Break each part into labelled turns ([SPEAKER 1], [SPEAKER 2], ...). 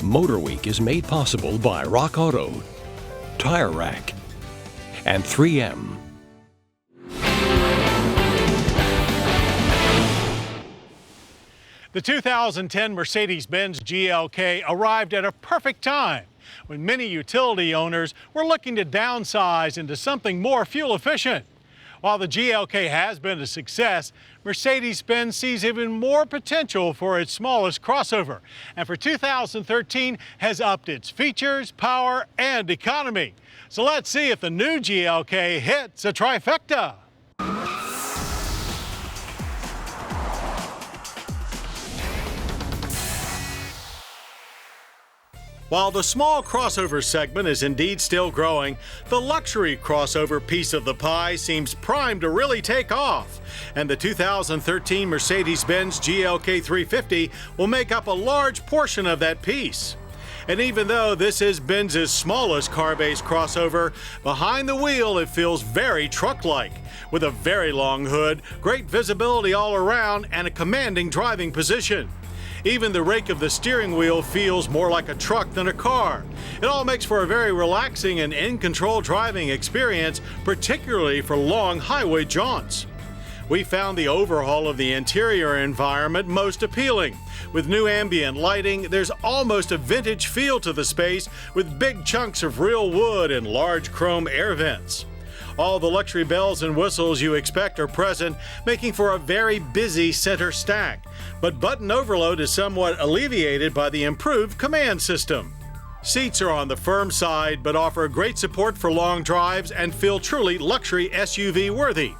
[SPEAKER 1] MotorWeek is made possible by Rock Auto, Tire Rack, and 3M.
[SPEAKER 2] The 2010 Mercedes-Benz GLK arrived at a perfect time when many utility owners were looking to downsize into something more fuel efficient. While the GLK has been a success, Mercedes-Benz sees even more potential for its smallest crossover, and for 2013 has upped its features, power, and economy. So let's see if the new GLK hits a trifecta. While the small crossover segment is indeed still growing, the luxury crossover piece of the pie seems primed to really take off. And the 2013 Mercedes-Benz GLK 350 will make up a large portion of that piece. And even though this is Benz's smallest car-based crossover, behind the wheel it feels very truck-like, with a very long hood, great visibility all around, and a commanding driving position. Even the rake of the steering wheel feels more like a truck than a car. It all makes for a very relaxing and in-control driving experience, particularly for long highway jaunts. We found the overhaul of the interior environment most appealing. With new ambient lighting, there's almost a vintage feel to the space, with big chunks of real wood and large chrome air vents. All the luxury bells and whistles you expect are present, making for a very busy center stack. But button overload is somewhat alleviated by the improved command system. Seats are on the firm side, but offer great support for long drives and feel truly luxury SUV worthy.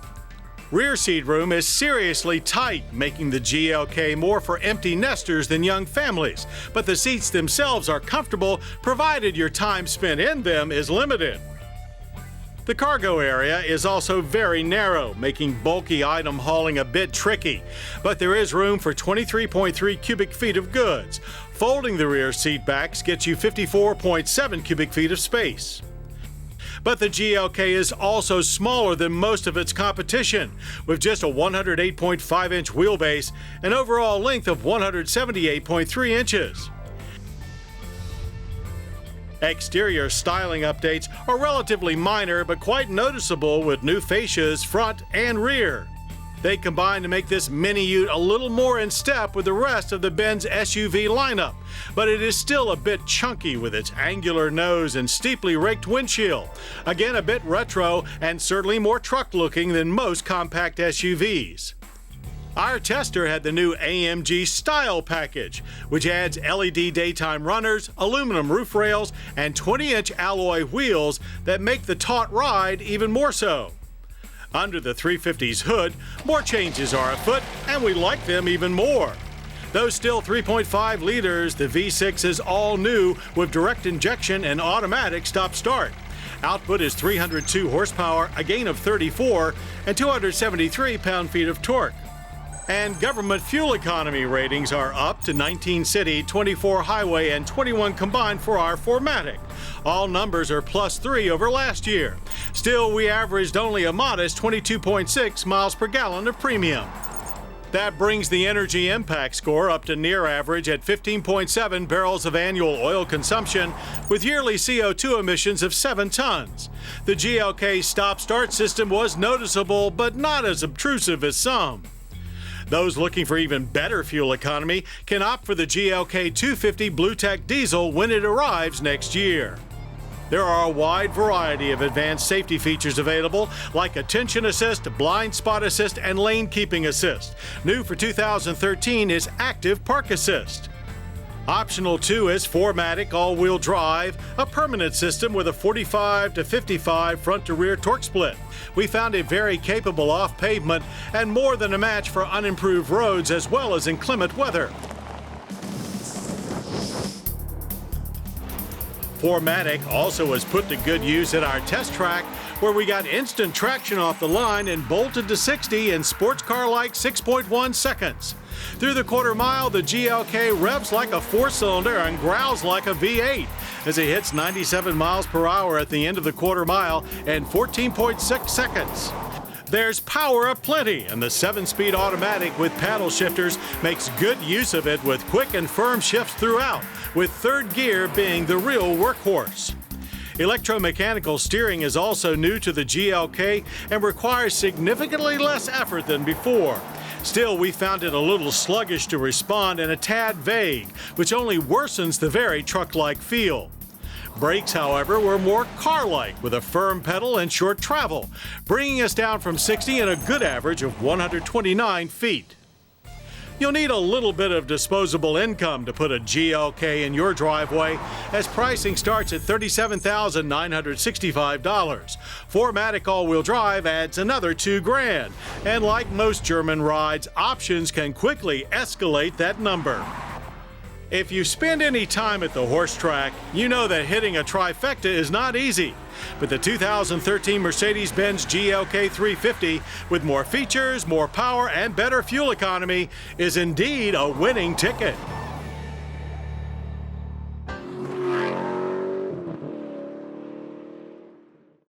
[SPEAKER 2] Rear seat room is seriously tight, making the GLK more for empty nesters than young families. But the seats themselves are comfortable, provided your time spent in them is limited. The cargo area is also very narrow, making bulky item hauling a bit tricky, but there is room for 23.3 cubic feet of goods. Folding the rear seat backs gets you 54.7 cubic feet of space. But the GLK is also smaller than most of its competition, with just a 108.5-inch wheelbase and overall length of 178.3 inches. Exterior styling updates are relatively minor but quite noticeable, with new fascias front and rear. They combine to make this mini ute a little more in step with the rest of the Benz SUV lineup, but it is still a bit chunky with its angular nose and steeply raked windshield. Again, a bit retro and certainly more truck-looking than most compact SUVs. Our tester had the new Amg Style Package, which adds LED daytime runners, aluminum roof rails, and 20-inch alloy wheels that make the taut ride even more so. Under the 350's hood, more changes are afoot, and we like them even more. Though still 3.5 liters, the V6 is all new with direct injection and automatic stop-start. Output is 302 horsepower, a gain of 34, and 273 pound-feet of torque. And government fuel economy ratings are up to 19 city, 24 highway, and 21 combined for our 4MATIC. All numbers are +3 over last year. Still, we averaged only a modest 22.6 miles per gallon of premium. That brings the energy impact score up to near average at 15.7 barrels of annual oil consumption, with yearly CO2 emissions of 7 tons. The GLK stop-start system was noticeable, but not as obtrusive as some. Those looking for even better fuel economy can opt for the GLK 250 BlueTech diesel when it arrives next year. There are a wide variety of advanced safety features available, like attention assist, blind spot assist, and lane keeping assist. New for 2013 is active park assist. Optional too is 4MATIC all-wheel drive, a permanent system with a 45 to 55 front-to-rear torque split. We found it very capable off pavement and more than a match for unimproved roads as well as inclement weather. 4MATIC also was put to good use at our test track, where we got instant traction off the line and bolted to 60 in sports car-like 6.1 seconds. Through the quarter mile, the GLK revs like a 4-cylinder and growls like a V8 as it hits 97 miles per hour at the end of the quarter mile in 14.6 seconds. There's power aplenty, and the 7-speed automatic with paddle shifters makes good use of it with quick and firm shifts throughout, with third gear being the real workhorse. Electromechanical steering is also new to the GLK and requires significantly less effort than before. Still, we found it a little sluggish to respond and a tad vague, which only worsens the very truck-like feel. Brakes, however, were more car-like with a firm pedal and short travel, bringing us down from 60 and a good average of 129 feet. You'll need a little bit of disposable income to put a GLK in your driveway, as pricing starts at $37,965. 4MATIC all-wheel drive adds another $2,000, and like most German rides, options can quickly escalate that number. If you spend any time at the horse track, you know that hitting a trifecta is not easy. But the 2013 Mercedes-Benz GLK 350, with more features, more power, and better fuel economy, is indeed a winning ticket.